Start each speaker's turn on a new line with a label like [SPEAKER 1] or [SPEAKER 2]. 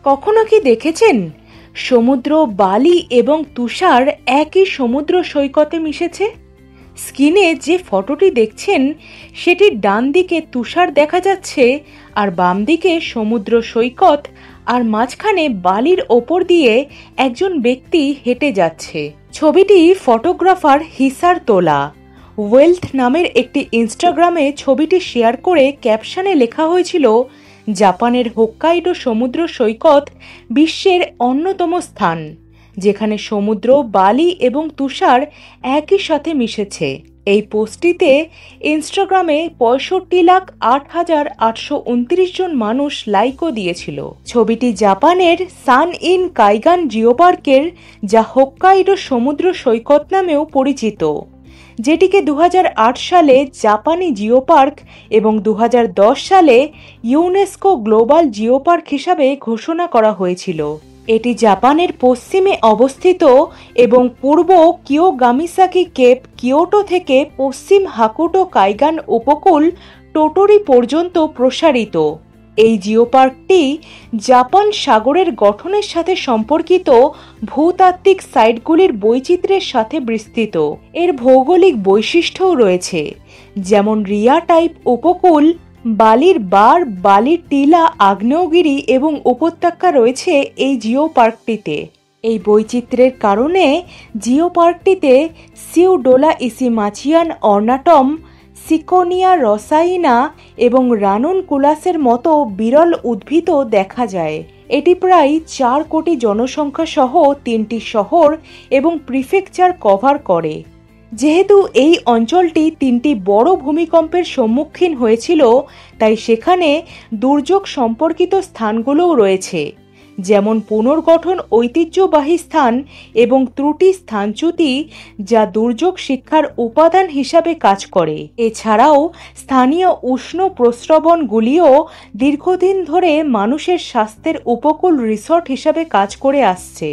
[SPEAKER 1] কখনো কি দেখেছেন সমুদ্র বালি এবং তুষার একই সমুদ্র সৈকতে মিশেছে? স্ক্রিনে যে ফটোটি দেখছেন সেটির ডান দিকে তুষার দেখা যাচ্ছে আর বাম দিকে সমুদ্র সৈকত, আর মাঝখানে বালির ওপর দিয়ে একজন ব্যক্তি হেঁটে যাচ্ছে। ছবিটি ফটোগ্রাফার হিসার তোলা। ওয়েলথ নামের একটি ইনস্টাগ্রামে ছবিটি শেয়ার করে ক্যাপশনে লেখা হয়েছিল, জাপানের হোক্কাইডো সমুদ্র সৈকত বিশ্বের অন্যতম স্থান যেখানে সমুদ্র, বালি এবং তুষার একই সাথে মিশেছে। এই পোস্টটিতে ইনস্টাগ্রামে 65,08,829 জন মানুষ লাইকও দিয়েছিল। ছবিটি জাপানের সান ইন কাইগান জিও পার্কের, যা হোক্কাইডো সমুদ্র সৈকত নামেও পরিচিত, যেটিকে 2008 সালে জাপানি জিও পার্ক এবং 2010 সালে ইউনেস্কো গ্লোবাল জিও পার্ক হিসাবে ঘোষণা করা হয়েছিল। এটি জাপানের পশ্চিমে অবস্থিত এবং পূর্ব কিয়োগামিসাকি কেপ কিয়োটো থেকে পশ্চিম হাকুটো কাইগান উপকূল টোটোরি পর্যন্ত প্রসারিত। এই জিও পার্কটি জাপান সাগরের গঠনের সাথে সম্পর্কিত ভূতাত্ত্বিক সাইটগুলির বৈচিত্র্যের সাথে বিস্তৃত। এর ভৌগোলিক বৈশিষ্ট্যও রয়েছে, যেমন রিয়া টাইপ উপকূল, বালির বার, বালির টিলা, আগ্নেয়গিরি এবং উপত্যকা রয়েছে এই জিও পার্কটিতে। এই বৈচিত্র্যের কারণে জিও পার্কটিতে সিউডোলা ইসিমাচিয়ান অর্নাটম, সিকোনিয়া রসাইনা এবং রানুনকুলাসের মতো বিরল উদ্ভিদও দেখা যায়। এটি প্রায় 4 কোটি জনসংখ্যা সহ 3টি শহর এবং প্রিফেকচার কভার করে। যেহেতু এই অঞ্চলটি 3টি বড় ভূমিকম্পের সম্মুখীন হয়েছিল, তাই সেখানে দুর্যোগ সম্পর্কিত স্থানগুলোও রয়েছে, যেমন পুনর্গঠন ঐতিহ্যবাহী স্থান এবং ত্রুটি স্থানচ্যুতি, যা দুর্যোগ শিক্ষার উপাদান হিসাবে কাজ করে। এছাড়াও স্থানীয় উষ্ণ প্রস্রবণগুলিও দীর্ঘদিন ধরে মানুষের স্বাস্থ্যের উপকূল রিসর্ট হিসাবে কাজ করে আসছে।